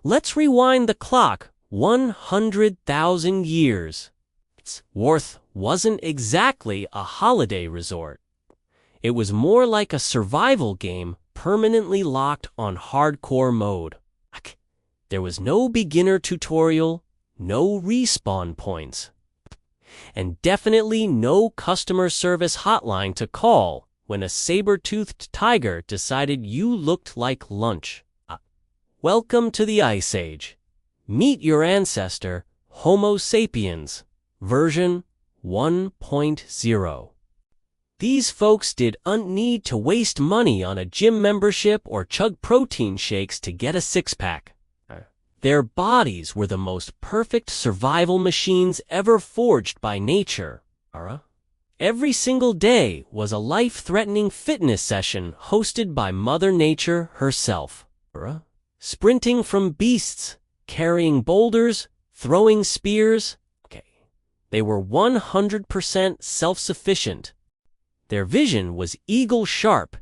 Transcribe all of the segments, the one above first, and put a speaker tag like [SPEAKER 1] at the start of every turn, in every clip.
[SPEAKER 1] Let's rewind the clock 100,000 years. Worth wasn't exactly a holiday resort. It was more like a survival game permanently locked on hardcore mode. There was no beginner tutorial, no respawn points, and definitely no customer service hotline to call when a saber-toothed tiger decided you looked like lunch. Welcome to the Ice Age. Meet your ancestor, Homo Sapiens, version 1.0. These folks didn't need to waste money on a gym membership or chug protein shakes to get a six-pack. Their bodies were the most perfect survival machines ever forged by nature. Every single day was a life-threatening fitness session hosted by Mother Nature herself. Sprinting from beasts, carrying boulders, throwing spears. They were 100% self-sufficient. Their vision was eagle-sharp,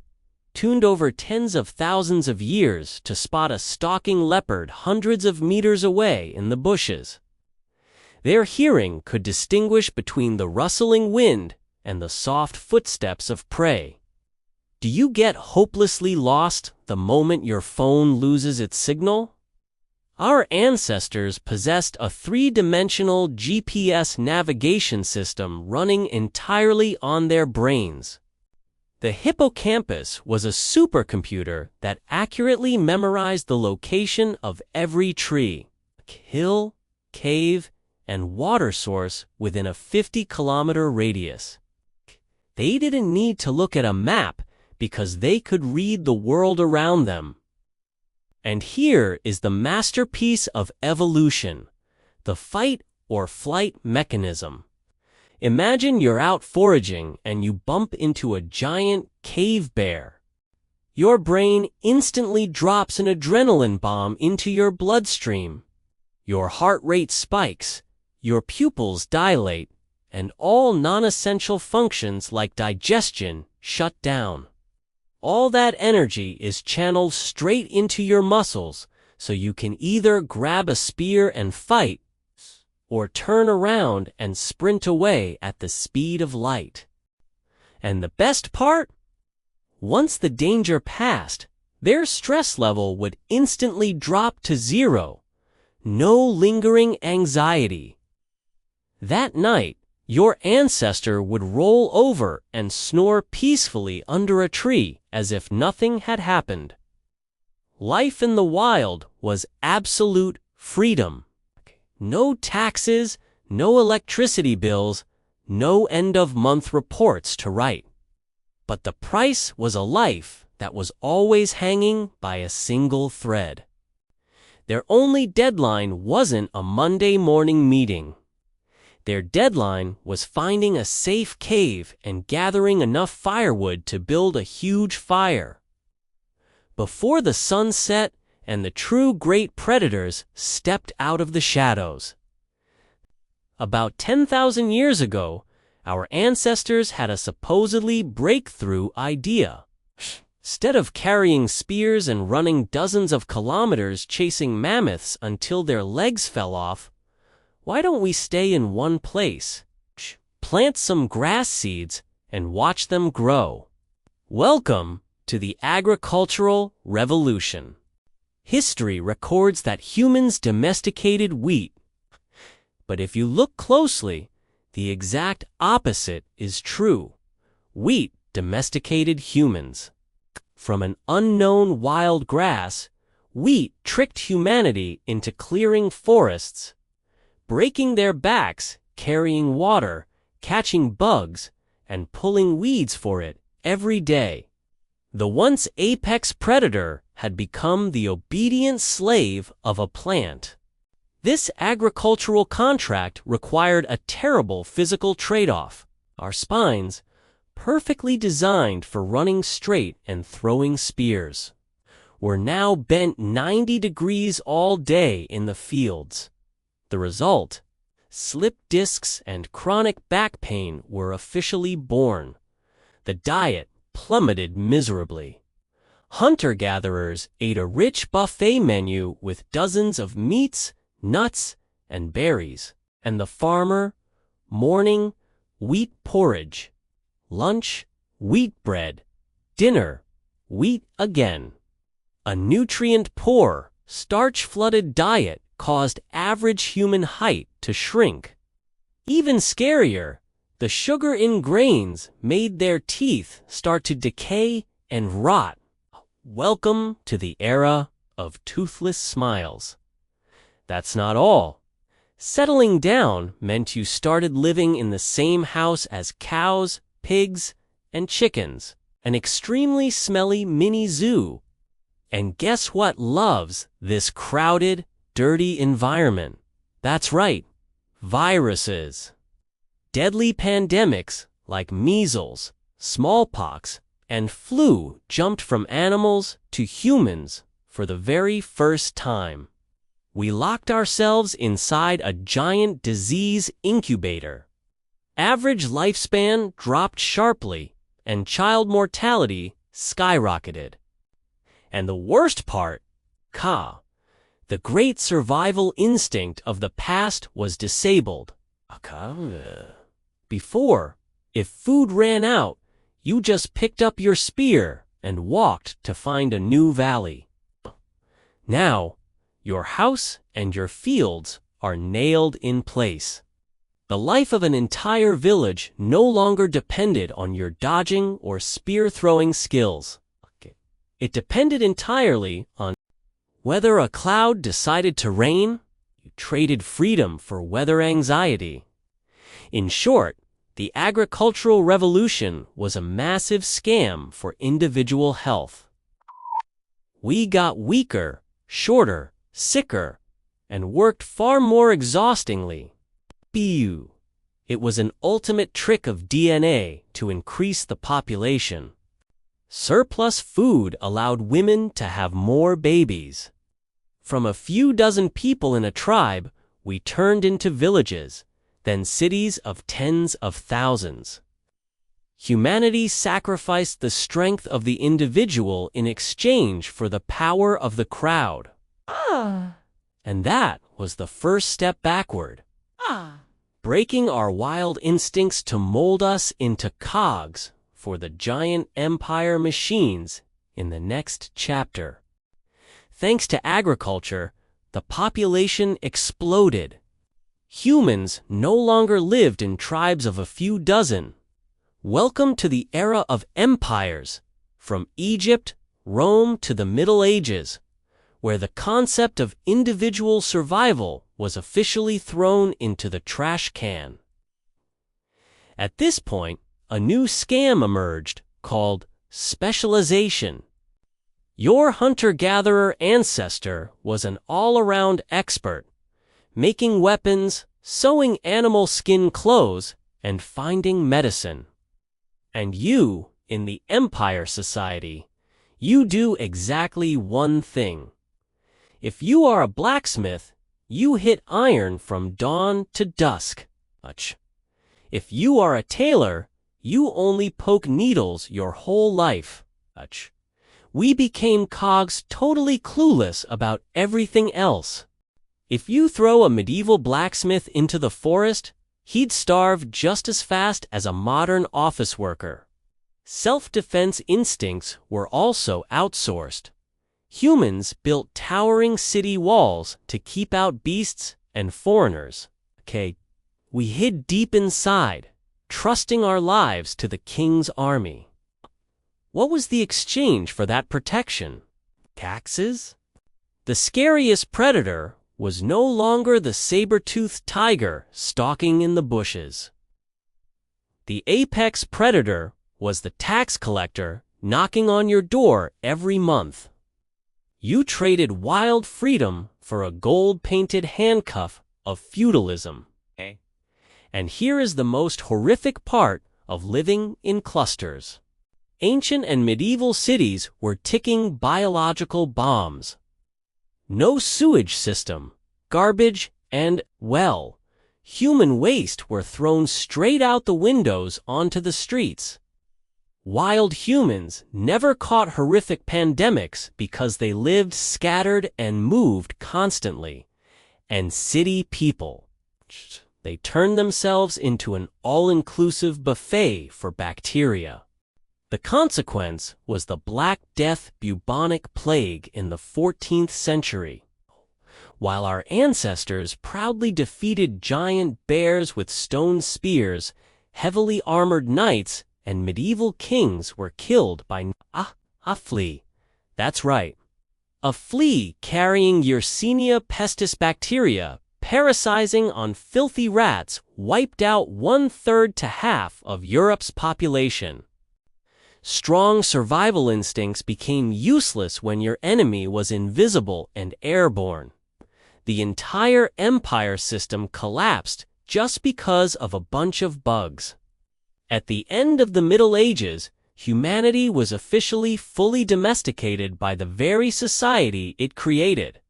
[SPEAKER 1] tuned over tens of thousands of years to spot a stalking leopard hundreds of meters away in the bushes. Their hearing could distinguish between the rustling wind and the soft footsteps of prey. Do you get hopelessly lost the moment your phone loses its signal? Our ancestors possessed a three-dimensional GPS navigation system running entirely on their brains. The hippocampus was a supercomputer that accurately memorized the location of every tree, hill, cave, and water source within a 50-kilometer radius. They didn't need to look at a map because they could read the world around them. And here is the masterpiece of evolution, the fight or flight mechanism. Imagine you're out foraging and you bump into a giant cave bear. Your brain instantly drops an adrenaline bomb into your bloodstream. Your heart rate spikes, your pupils dilate, and all non-essential functions like digestion shut down. All that energy is channeled straight into your muscles, so you can either grab a spear and fight, or turn around and sprint away at the speed of light. And the best part? Once the danger passed, their stress level would instantly drop to zero. No lingering anxiety. That night, your ancestor would roll over and snore peacefully under a tree as if nothing had happened. Life in the wild was absolute freedom. No taxes, no electricity bills, no end-of-month reports to write. But the price was a life that was always hanging by a single thread. Their only deadline wasn't a Monday morning meeting. Their deadline was finding a safe cave and gathering enough firewood to build a huge fire. Before the sun set and the true great predators stepped out of the shadows. About 10,000 years ago, our ancestors had a supposedly breakthrough idea. Instead of carrying spears and running dozens of kilometers chasing mammoths until their legs fell off, why don't we stay in one place, plant some grass seeds, and watch them grow? Welcome to the agricultural revolution. History records that humans domesticated wheat. But if you look closely, the exact opposite is true. Wheat domesticated humans. From an unknown wild grass, wheat tricked humanity into clearing forests, breaking their backs, carrying water, catching bugs, and pulling weeds for it every day. The once apex predator had become the obedient slave of a plant. This agricultural contract required a terrible physical trade-off. Our spines, perfectly designed for running straight and throwing spears, were now bent 90 degrees all day in the fields. The result? Slip discs and chronic back pain were officially born. The diet plummeted miserably. Hunter-gatherers ate a rich buffet menu with dozens of meats, nuts, and berries. And the farmer, morning, wheat porridge. Lunch, wheat bread. Dinner, wheat again. A nutrient-poor, starch-flooded diet caused average human height to shrink. Even scarier, the sugar in grains made their teeth start to decay and rot. Welcome to the era of toothless smiles. That's not all. Settling down meant you started living in the same house as cows, pigs, and chickens, an extremely smelly mini zoo. And guess what loves this crowded, dirty environment? That's right, viruses. Deadly pandemics like measles, smallpox, and flu jumped from animals to humans for the very first time. We locked ourselves inside a giant disease incubator. Average lifespan dropped sharply, and child mortality skyrocketed. And the worst part, the great survival instinct of the past was disabled. Before, if food ran out, you just picked up your spear and walked to find a new valley. Now, your house and your fields are nailed in place. The life of an entire village no longer depended on your dodging or spear-throwing skills. It depended entirely on whether a cloud decided to rain. You traded freedom for weather anxiety. In short, the agricultural revolution was a massive scam for individual health. We got weaker, shorter, sicker, and worked far more exhaustingly. It was an ultimate trick of DNA to increase the population. Surplus food allowed women to have more babies. From a few dozen people in a tribe, we turned into villages, then cities of tens of thousands. Humanity sacrificed the strength of the individual in exchange for the power of the crowd. And that was the first step backward. Breaking our wild instincts to mold us into cogs for the giant empire machines in the next chapter. Thanks to agriculture, the population exploded. Humans no longer lived in tribes of a few dozen. Welcome to the era of empires, from Egypt, Rome to the Middle Ages, where the concept of individual survival was officially thrown into the trash can. At this point, a new scam emerged called specialization. Your hunter-gatherer ancestor was an all-around expert, making weapons, sewing animal skin clothes, and finding medicine. And you, in the Empire Society, you do exactly one thing. If you are a blacksmith, you hit iron from dawn to dusk. If you are a tailor, you only poke needles your whole life. We became cogs totally clueless about everything else. If you throw a medieval blacksmith into the forest, he'd starve just as fast as a modern office worker. Self-defense instincts were also outsourced. Humans built towering city walls to keep out beasts and foreigners. We hid deep inside, trusting our lives to the king's army. What was the exchange for that protection? Taxes? The scariest predator was no longer the saber-toothed tiger stalking in the bushes. The apex predator was the tax collector knocking on your door every month. You traded wild freedom for a gold-painted handcuff of feudalism. And here is the most horrific part of living in clusters. Ancient and medieval cities were ticking biological bombs. No sewage system, garbage, and, human waste were thrown straight out the windows onto the streets. Wild humans never caught horrific pandemics because they lived scattered and moved constantly. And city people, they turned themselves into an all-inclusive buffet for bacteria. The consequence was the Black Death bubonic plague in the 14th century. While our ancestors proudly defeated giant bears with stone spears, heavily armored knights and medieval kings were killed by a flea. That's right. A flea carrying Yersinia pestis bacteria, parasizing on filthy rats, wiped out 1/3 to half of Europe's population. Strong survival instincts became useless when your enemy was invisible and airborne. The entire empire system collapsed just because of a bunch of bugs. At the end of the Middle Ages, humanity was officially fully domesticated by the very society it created.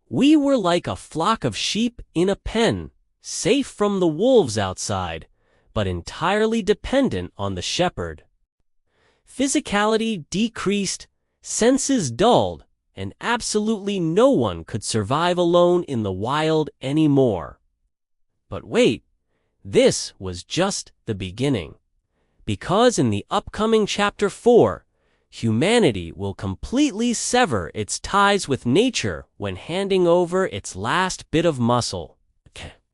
[SPEAKER 1] We were like a flock of sheep in a pen, safe from the wolves outside, but entirely dependent on the shepherd. Physicality decreased, senses dulled, and absolutely no one could survive alone in the wild anymore. But wait, this was just the beginning. Because in the upcoming Chapter 4, humanity will completely sever its ties with nature when handing over its last bit of muscle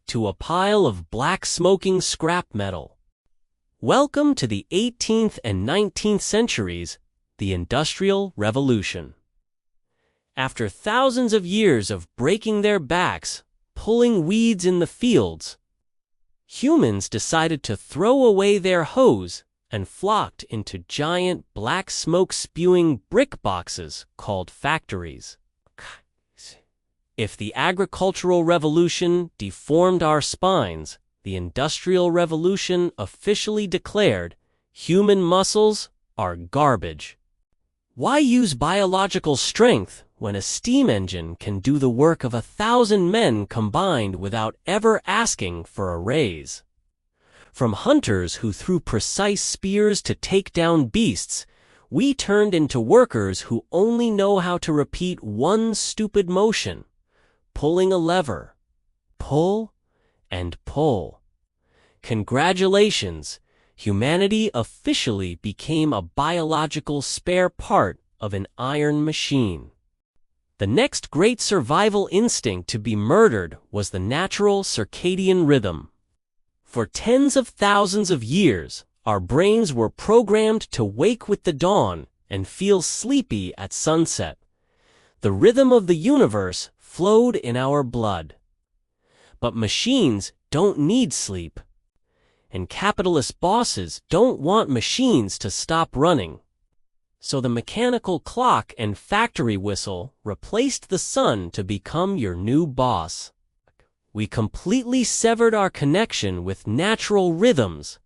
[SPEAKER 1] to a pile of black smoking scrap metal. Welcome to the 18th and 19th centuries, the Industrial Revolution. After thousands of years of breaking their backs, pulling weeds in the fields, humans decided to throw away their hoes and flocked into giant black smoke-spewing brick boxes called factories. If the agricultural revolution deformed our spines, the Industrial Revolution officially declared human muscles are garbage. Why use biological strength when a steam engine can do the work of 1,000 men combined without ever asking for a raise? From hunters who threw precise spears to take down beasts, we turned into workers who only know how to repeat one stupid motion: pulling a lever. Pull and pull. Congratulations! Humanity officially became a biological spare part of an iron machine. The next great survival instinct to be murdered was the natural circadian rhythm. For tens of thousands of years, our brains were programmed to wake with the dawn and feel sleepy at sunset. The rhythm of the universe flowed in our blood. But machines don't need sleep. And capitalist bosses don't want machines to stop running. So the mechanical clock and factory whistle replaced the sun to become your new boss. We completely severed our connection with natural rhythms.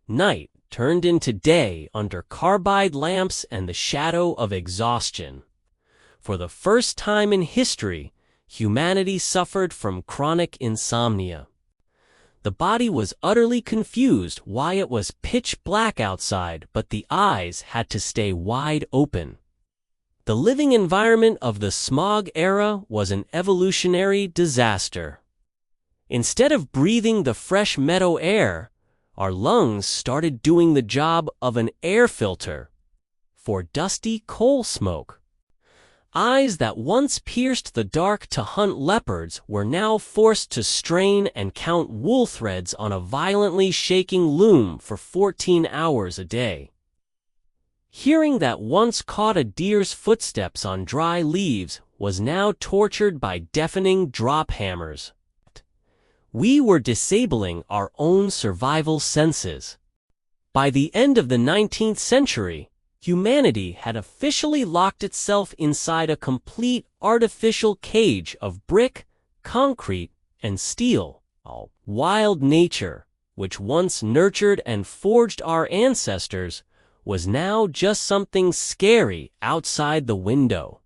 [SPEAKER 1] Night turned into day under carbide lamps and the shadow of exhaustion. For the first time in history, humanity suffered from chronic insomnia. The body was utterly confused why it was pitch black outside, but the eyes had to stay wide open. The living environment of the smog era was an evolutionary disaster. Instead of breathing the fresh meadow air, our lungs started doing the job of an air filter for dusty coal smoke. Eyes that once pierced the dark to hunt leopards were now forced to strain and count wool threads on a violently shaking loom for 14 hours a day. Hearing that once caught a deer's footsteps on dry leaves was now tortured by deafening drop hammers. We were disabling our own survival senses. By the end of the 19th century, humanity had officially locked itself inside a complete artificial cage of brick, concrete, and steel. Wild nature, which once nurtured and forged our ancestors, was now just something scary outside the window,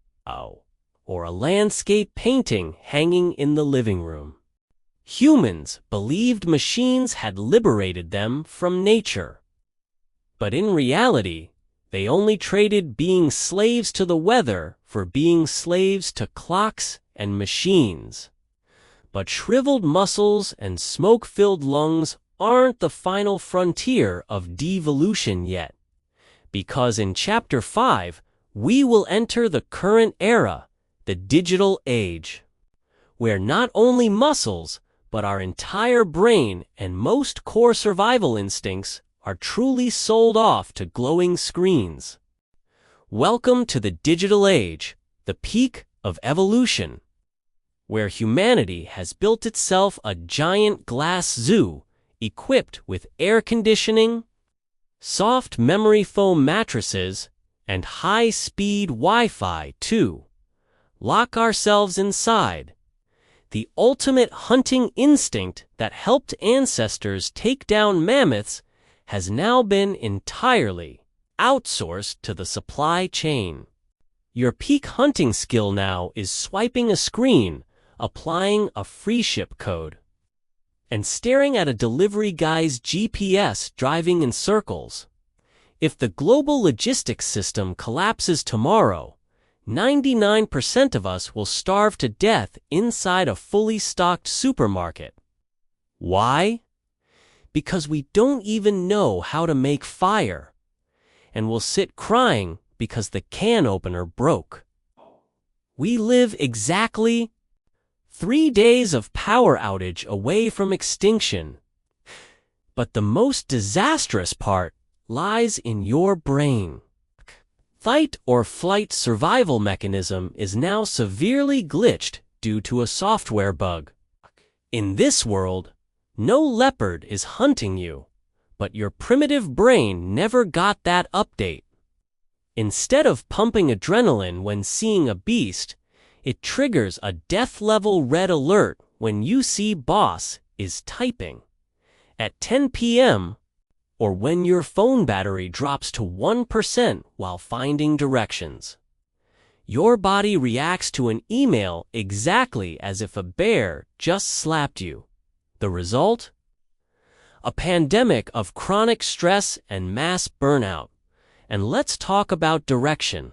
[SPEAKER 1] or a landscape painting hanging in the living room. Humans believed machines had liberated them from nature. But in reality, they only traded being slaves to the weather for being slaves to clocks and machines. But shriveled muscles and smoke-filled lungs aren't the final frontier of devolution yet, because in Chapter 5, we will enter the current era, the digital age, where not only muscles, but our entire brain and most core survival instincts are truly sold off to glowing screens. Welcome to the digital age, the peak of evolution, where humanity has built itself a giant glass zoo equipped with air conditioning, soft memory foam mattresses, and high-speed Wi-Fi to lock ourselves inside. The ultimate hunting instinct that helped ancestors take down mammoths has now been entirely outsourced to the supply chain. Your peak hunting skill now is swiping a screen, applying a free ship code, and staring at a delivery guy's GPS driving in circles. If the global logistics system collapses tomorrow, 99% of us will starve to death inside a fully stocked supermarket. Why? Because we don't even know how to make fire, and will sit crying because the can opener broke. We live exactly 3 days of power outage away from extinction. But the most disastrous part lies in your brain. Fight or flight survival mechanism is now severely glitched due to a software bug. In this world, no leopard is hunting you, but your primitive brain never got that update. Instead of pumping adrenaline when seeing a beast, it triggers a death-level red alert when you see boss is typing at 10 p.m. or when your phone battery drops to 1% while finding directions. Your body reacts to an email exactly as if a bear just slapped you. The result? A pandemic of chronic stress and mass burnout. And let's talk about direction.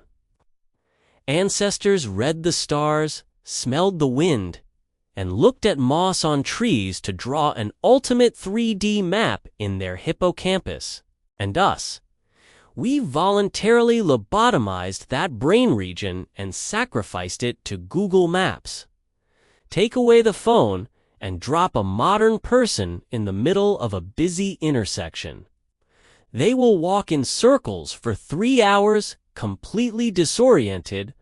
[SPEAKER 1] Ancestors read the stars, smelled the wind, and looked at moss on trees to draw an ultimate 3D map in their hippocampus. And us, we voluntarily lobotomized that brain region and sacrificed it to Google Maps. Take away the phone and drop a modern person in the middle of a busy intersection. They will walk in circles for 3 hours, completely disoriented,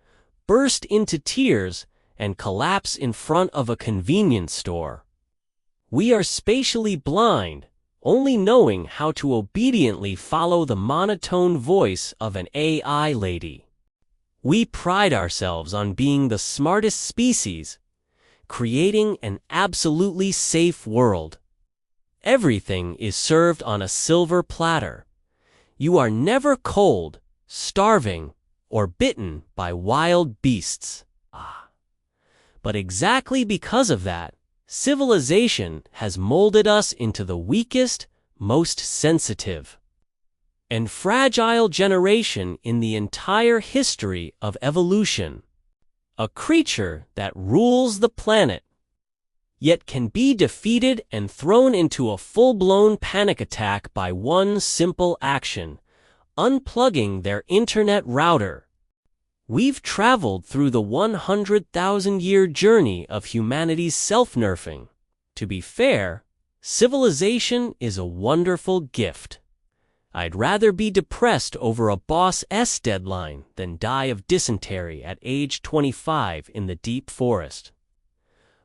[SPEAKER 1] burst into tears, and collapse in front of a convenience store. We are spatially blind, only knowing how to obediently follow the monotone voice of an AI lady. We pride ourselves on being the smartest species, creating an absolutely safe world. Everything is served on a silver platter. You are never cold, starving, or bitten by wild beasts. But exactly because of that, civilization has molded us into the weakest, most sensitive, and fragile generation in the entire history of evolution. A creature that rules the planet, yet can be defeated and thrown into a full-blown panic attack by one simple action: unplugging their internet router. We've traveled through the 100,000-year journey of humanity's self-nerfing. To be fair, civilization is a wonderful gift. I'd rather be depressed over a boss's deadline than die of dysentery at age 25 in the deep forest.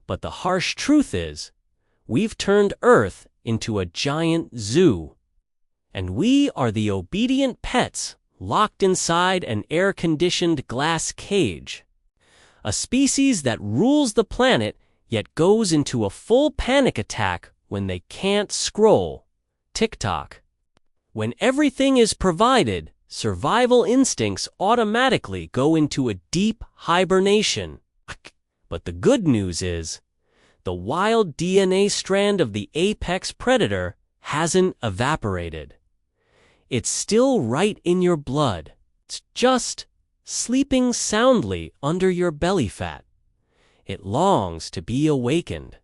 [SPEAKER 1] But the harsh truth is, we've turned Earth into a giant zoo, and we are the obedient pets locked inside an air-conditioned glass cage. A species that rules the planet yet goes into a full panic attack when they can't scroll TikTok. When everything is provided, survival instincts automatically go into a deep hibernation. But the good news is, the wild DNA strand of the apex predator hasn't evaporated. It's still right in your blood. It's just sleeping soundly under your belly fat. It longs to be awakened.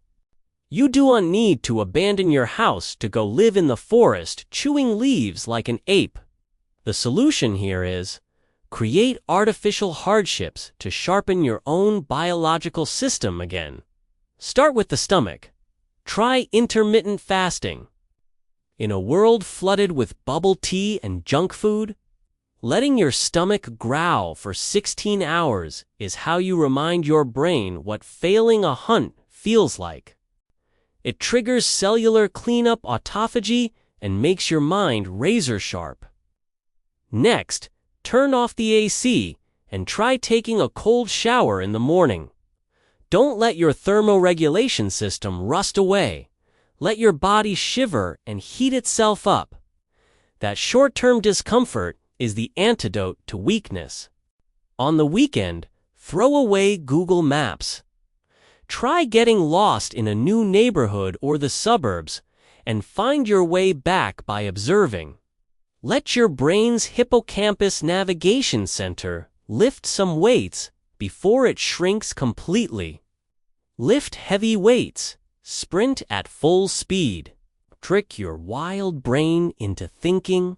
[SPEAKER 1] You do not need to abandon your house to go live in the forest chewing leaves like an ape. The solution here is create artificial hardships to sharpen your own biological system again. Start with the stomach. Try intermittent fasting. In a world flooded with bubble tea and junk food, letting your stomach growl for 16 hours is how you remind your brain what failing a hunt feels like. It triggers cellular cleanup autophagy and makes your mind razor sharp. Next, turn off the AC and try taking a cold shower in the morning. Don't let your thermoregulation system rust away. Let your body shiver and heat itself up. That short-term discomfort is the antidote to weakness. On the weekend, throw away Google Maps. Try getting lost in a new neighborhood or the suburbs and find your way back by observing. Let your brain's hippocampus navigation center lift some weights before it shrinks completely. Lift heavy weights. Sprint at full speed. Trick your wild brain into thinking,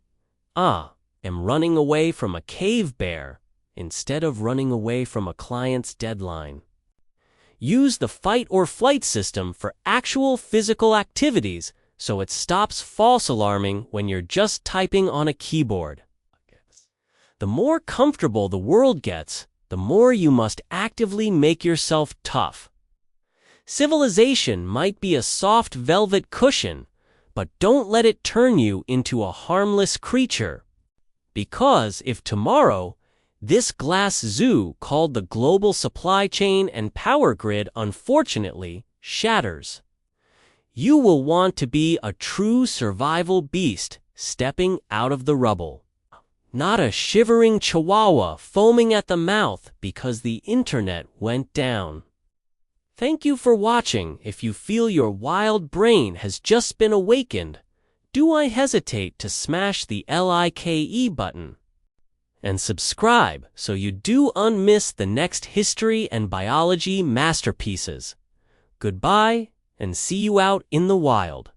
[SPEAKER 1] am running away from a cave bear instead of running away from a client's deadline. Use the fight or flight system for actual physical activities so it stops false alarming when you're just typing on a keyboard. The more comfortable the world gets, the more you must actively make yourself tough. Civilization might be a soft velvet cushion, but don't let it turn you into a harmless creature. Because if tomorrow, this glass zoo called the global supply chain and power grid unfortunately shatters, you will want to be a true survival beast stepping out of the rubble. Not a shivering chihuahua foaming at the mouth because the internet went down. Thank you for watching. If you feel your wild brain has just been awakened, do I hesitate to smash the like button and subscribe so you do unmiss the next history and biology masterpieces. Goodbye and see you out in the wild.